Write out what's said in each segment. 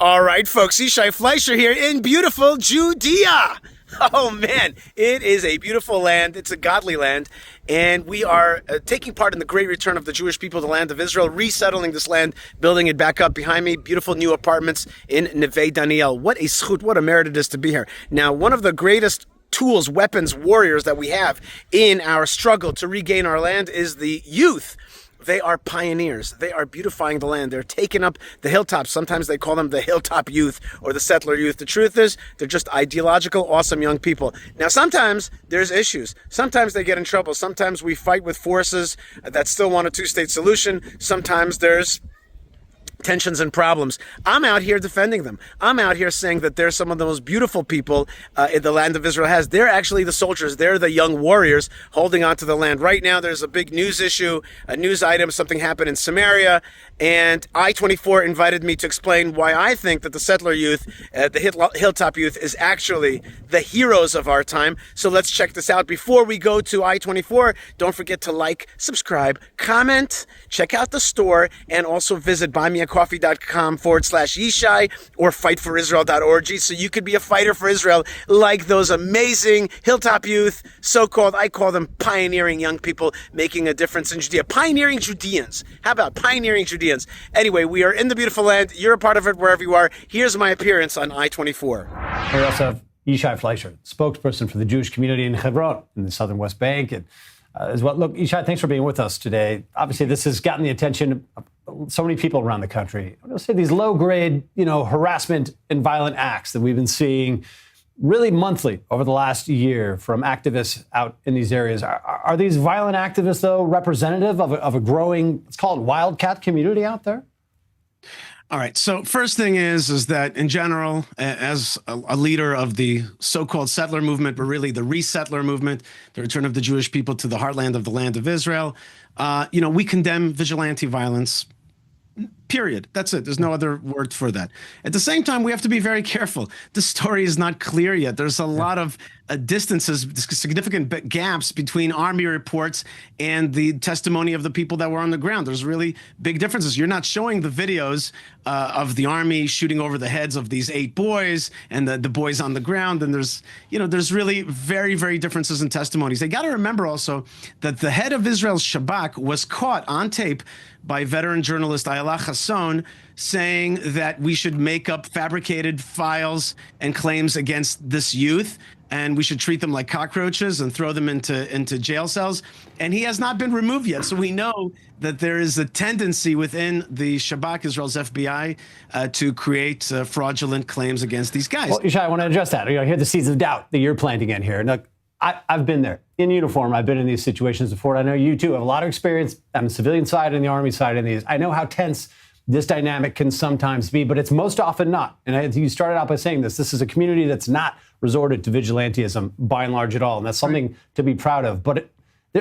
All right, folks, Yishai Fleisher here in beautiful Judea. Oh, man, it is a beautiful land. It's a godly land. And we are taking part in the great return of the Jewish people to the land of Israel, resettling this land, building it back up behind me. Beautiful new apartments in Neve Daniel. What a schut, what a merit it is to be here. Now, one of the greatest tools, weapons, warriors that we have in our struggle to regain our land is the youth. They are pioneers. They are beautifying the land. They're taking up the hilltops. Sometimes they call them the Hilltop Youth or the Settler Youth. The truth is, they're just ideological, awesome young people. Now, sometimes there's issues. Sometimes they get in trouble. Sometimes we fight with forces that still want a two-state solution. Sometimes there's tensions and problems. I'm out here defending them. I'm out here saying that they're some of the most beautiful people in the land of Israel has. They're actually the soldiers. They're the young warriors holding on to the land. Right now, there's a big news issue, a news item. Something happened in Samaria, and I-24 invited me to explain why I think that the Settler Youth, the Hilltop Youth, is actually the heroes of our time. So let's check this out. Before we go to I-24, don't forget to like, subscribe, comment, check out the store, and also visit buymeacoffee.com/Yishai or fightforisrael.org so you could be a fighter for Israel like those amazing Hilltop Youth, so-called, I call them pioneering young people making a difference in Judea. Pioneering Judeans. How about pioneering Judeans? Anyway, we are in the beautiful land. You're a part of it wherever you are. Here's my appearance on I-24. We also have Yishai Fleisher, spokesperson for the Jewish community in Hebron in the southern West Bank. And as well, look, Yishai, thanks for being with us today. Obviously, this has gotten the attention of so many people around the country. I'm going to say these low-grade, harassment and violent acts that we've been seeing really monthly over the last year from activists out in these areas. Are these violent activists, though, representative of a growing, let's call it wildcat community out there? All right. So first thing is that in general, as a leader of the so-called settler movement, but really the resettler movement, the return of the Jewish people to the heartland of the land of Israel, we condemn vigilante violence. Period. That's it. There's no other word for that. At the same time, we have to be very careful. The story is not clear yet. There's a lot of distances, significant gaps between Army reports and the testimony of the people that were on the ground. There's really big differences. You're not showing the videos of the Army shooting over the heads of these 8 boys and the boys on the ground. And there's really very, very differences in testimonies. They got to remember also that the head of Israel's Shabak was caught on tape by veteran journalist Ayala Hassan saying that we should make up fabricated files and claims against this youth, and we should treat them like cockroaches and throw them into jail cells. And he has not been removed yet. So we know that there is a tendency within the Shabak, Israel's FBI, to create fraudulent claims against these guys. Well, Yishai, I want to address that. I hear the seeds of doubt that you're planting in here. Look, I've been there in uniform. I've been in these situations before. I know you too have a lot of experience on the civilian side and the Army side in these. I know how tense this dynamic can sometimes be, but it's most often not. And you started out by saying this is a community that's not resorted to vigilantism by and large at all. And that's something to be proud of. But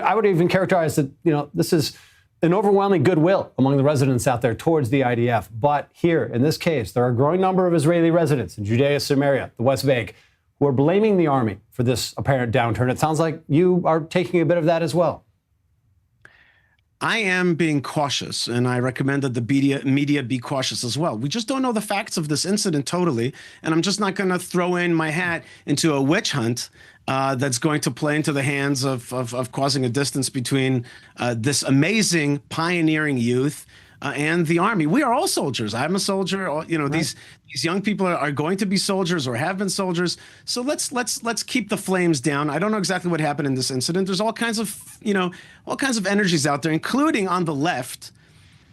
I would even characterize that, this is an overwhelming goodwill among the residents out there towards the IDF. But here, in this case, there are a growing number of Israeli residents in Judea, Samaria, the West Bank, who are blaming the Army for this apparent downturn. It sounds like you are taking a bit of that as well. I am being cautious, and I recommend that the media be cautious as well. We just don't know the facts of this incident totally, and I'm just not going to throw in my hat into a witch hunt that's going to play into the hands of causing a distance between this amazing pioneering youth and the Army. We are all soldiers. I'm a soldier. Right. These young people are going to be soldiers or have been soldiers. So let's keep the flames down. I don't know exactly what happened in this incident. There's all kinds of energies out there, including on the left,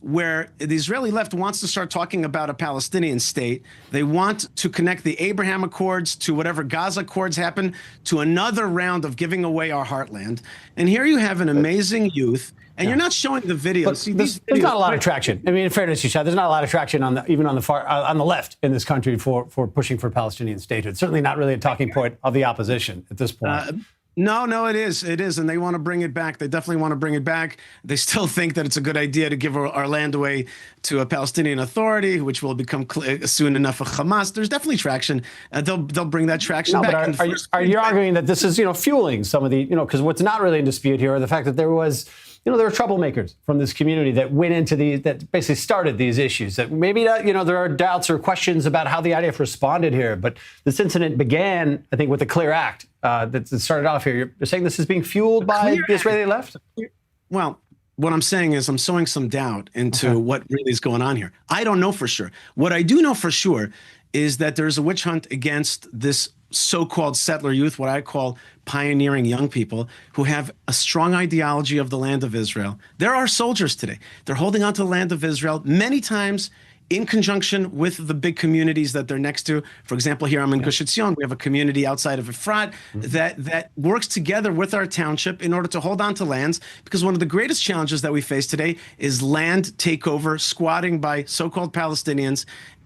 where the Israeli left wants to start talking about a Palestinian state. They want to connect the Abraham Accords to whatever Gaza Accords happen, to another round of giving away our heartland. And here you have an amazing youth. And you're not showing the videos. See, there's not a lot of traction. I mean, in fairness, Yishai, there's not a lot of traction even on the left in this country for pushing for Palestinian statehood. Certainly not really a talking point of the opposition at this point. No, it is. It is. And they want to bring it back. They definitely want to bring it back. They still think that it's a good idea to give our land away to a Palestinian Authority, which will become soon enough a Hamas. There's definitely traction. They'll bring that traction back. But are you arguing that this is, fueling some of the, because what's not really in dispute here are the fact that there was there are troublemakers from this community that went into that basically started these issues. That maybe, there are doubts or questions about how the IDF responded here. But this incident began, I think, with a clear act that started off here. You're saying this is being fueled by the Israeli left? Well, what I'm saying is I'm sowing some doubt into what really is going on here. I don't know for sure. What I do know for sure is that there's a witch hunt against this so-called settler youth, what I call pioneering young people who have a strong ideology of the land of Israel. There are soldiers today. They're holding on to the land of Israel many times in conjunction with the big communities that they're next to. For example, here I'm in Gush Etzion. We have a community outside of Efrat that works together with our township in order to hold on to lands, because one of the greatest challenges that we face today is land takeover, squatting by so-called Palestinians.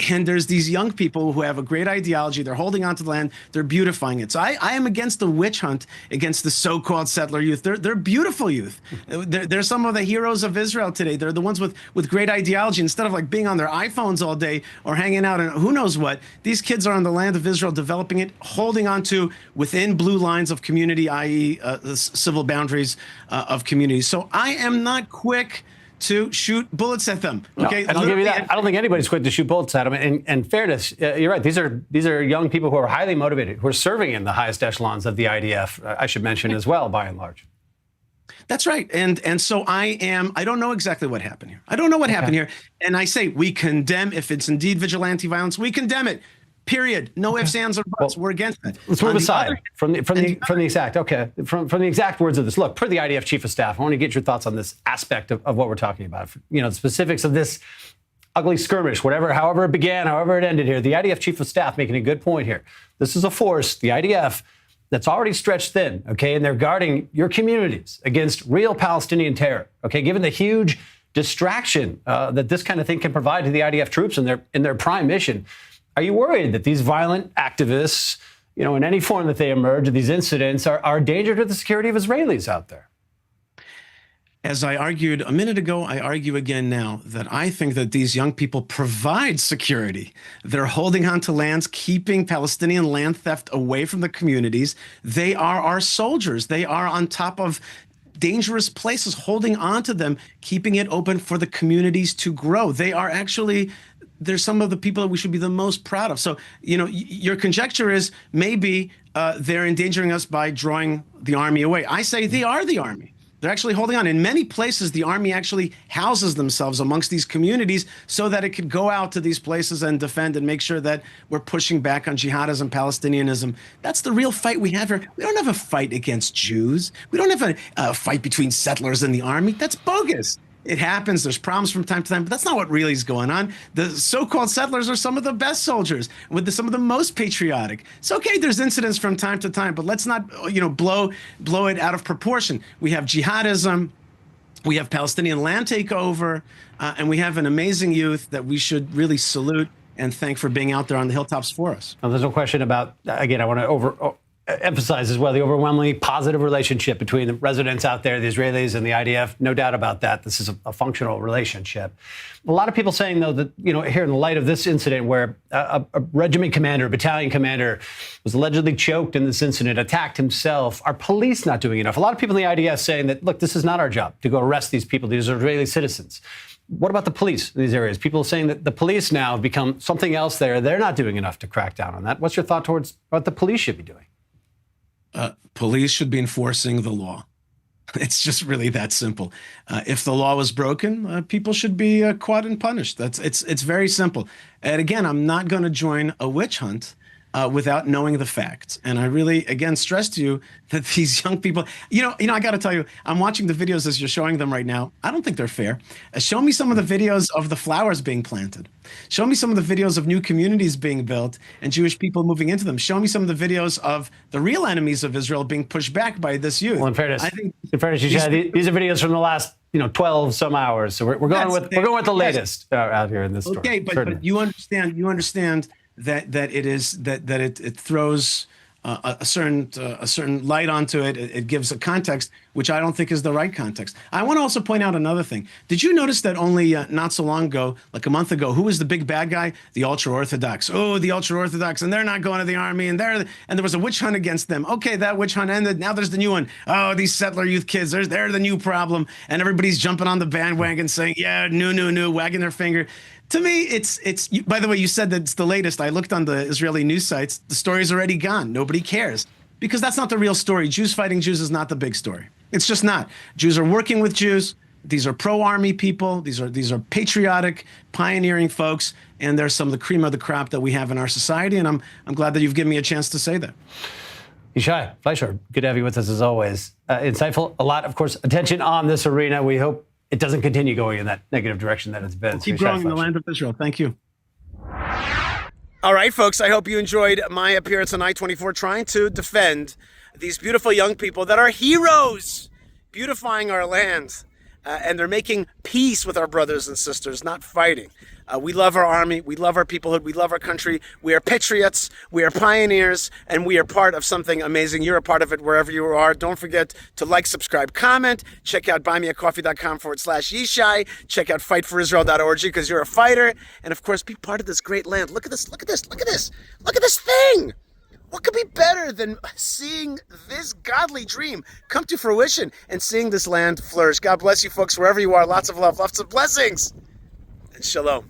And there's these young people who have a great ideology. They're holding on to the land. They're beautifying it. So I am against the witch hunt against the so-called settler youth. They're beautiful youth. They're some of the heroes of Israel today. They're the ones with great ideology. Instead of like being on their iPhones all day or hanging out and who knows what, these kids are on the land of Israel, developing it, holding on to within blue lines of community, i.e. Civil boundaries of communities. So I am not quick to shoot bullets at them. Okay, no, and I'll give you that. I don't think anybody's quick to shoot bullets at them. And fairness, you're right. These are young people who are highly motivated, who are serving in the highest echelons of the IDF. I should mention as well, by and large. That's right. And so I don't know exactly what happened here. I don't know what happened here. And I say we condemn, if it's indeed vigilante violence, we condemn it. Period. No ifs, ands, or buts. We're against it. Let's move aside from the exact. Okay, from the exact words of this. Look, per the IDF Chief of Staff, I want to get your thoughts on this aspect of what we're talking about. The specifics of this ugly skirmish, however it began, however it ended here. The IDF Chief of Staff making a good point here. This is a force, the IDF, that's already stretched thin. Okay, and they're guarding your communities against real Palestinian terror. Okay, given the huge distraction that this kind of thing can provide to the IDF troops in their prime mission. Are you worried that these violent activists, in any form that they emerge, these incidents are a danger to the security of Israelis out there? As I argued a minute ago, I argue again now that I think that these young people provide security. They're holding on to lands, keeping Palestinian land theft away from the communities. They are our soldiers. They are on top of dangerous places, holding on to them, keeping it open for the communities to grow. They're some of the people that we should be the most proud of. So, your conjecture is maybe they're endangering us by drawing the army away. I say they are the army. They're actually holding on. In many places, the army actually houses themselves amongst these communities so that it could go out to these places and defend and make sure that we're pushing back on jihadism, Palestinianism. That's the real fight we have here. We don't have a fight against Jews. We don't have a fight between settlers and the army. That's bogus. It happens. There's problems from time to time, but that's not what really is going on. The so-called settlers are some of the best soldiers, with some of the most patriotic. It's okay. There's incidents from time to time, but let's not, blow it out of proportion. We have jihadism, we have Palestinian land takeover, and we have an amazing youth that we should really salute and thank for being out there on the hilltops for us. Now, there's no question about. Again, I want to emphasize as well the overwhelmingly positive relationship between the residents out there, the Israelis and the IDF. No doubt about that. This is a functional relationship. A lot of people saying, though, that, here in the light of this incident where a regiment commander, battalion commander was allegedly choked in this incident, attacked himself, are police not doing enough? A lot of people in the IDF saying that, look, this is not our job to go arrest these people. These are Israeli citizens. What about the police in these areas? People saying that the police now have become something else there. They're not doing enough to crack down on that. What's your thought towards what the police should be doing? Police should be enforcing the law. It's just really that simple. If the law was broken, people should be caught and punished. It's very simple. And again, I'm not going to join a witch hunt without knowing the facts. And I really, again, stress to you that these young people, I got to tell you, I'm watching the videos as you're showing them right now. I don't think they're fair. Show me some of the videos of the flowers being planted. Show me some of the videos of new communities being built and Jewish people moving into them. Show me some of the videos of the real enemies of Israel being pushed back by this youth. Well, in fairness, these are videos from the last 12 some hours. So we're going with the latest out here in this story. Okay, but you understand that it throws a certain light onto it. It gives a context, which I don't think is the right context. I want to also point out another thing. Did you notice that only not so long ago, like a month ago, who was the big bad guy? The ultra-Orthodox. Oh, the ultra-Orthodox, and they're not going to the army, and there was a witch hunt against them. Okay, that witch hunt ended. Now there's the new one. Oh, these settler youth kids, they're the new problem, and everybody's jumping on the bandwagon saying, yeah, new, wagging their finger. To me, it's. By the way, you said that it's the latest. I looked on the Israeli news sites. The story's already gone. Nobody cares because that's not the real story. Jews fighting Jews is not the big story. It's just not. Jews are working with Jews. These are pro-army people. These are patriotic, pioneering folks, and they're some of the cream of the crop that we have in our society. And I'm glad that you've given me a chance to say that. Yishai Fleisher, good to have you with us as always. Insightful. A lot, of course, attention on this arena. We hope it doesn't continue going in that negative direction that it's been. We'll keep growing in the land of Israel. Thank you. All right, folks, I hope you enjoyed my appearance on I-24 trying to defend these beautiful young people that are heroes, beautifying our land. And they're making peace with our brothers and sisters, not fighting. We love our army. We love our peoplehood. We love our country. We are patriots. We are pioneers. And we are part of something amazing. You're a part of it wherever you are. Don't forget to like, subscribe, comment. Check out buymeacoffee.com/Yishai. Check out fightforisrael.org because you're a fighter. And, of course, be part of this great land. Look at this. Look at this. Look at this. Look at this thing. What could be better than seeing this godly dream come to fruition and seeing this land flourish? God bless you folks wherever you are. Lots of love, lots of blessings, and shalom.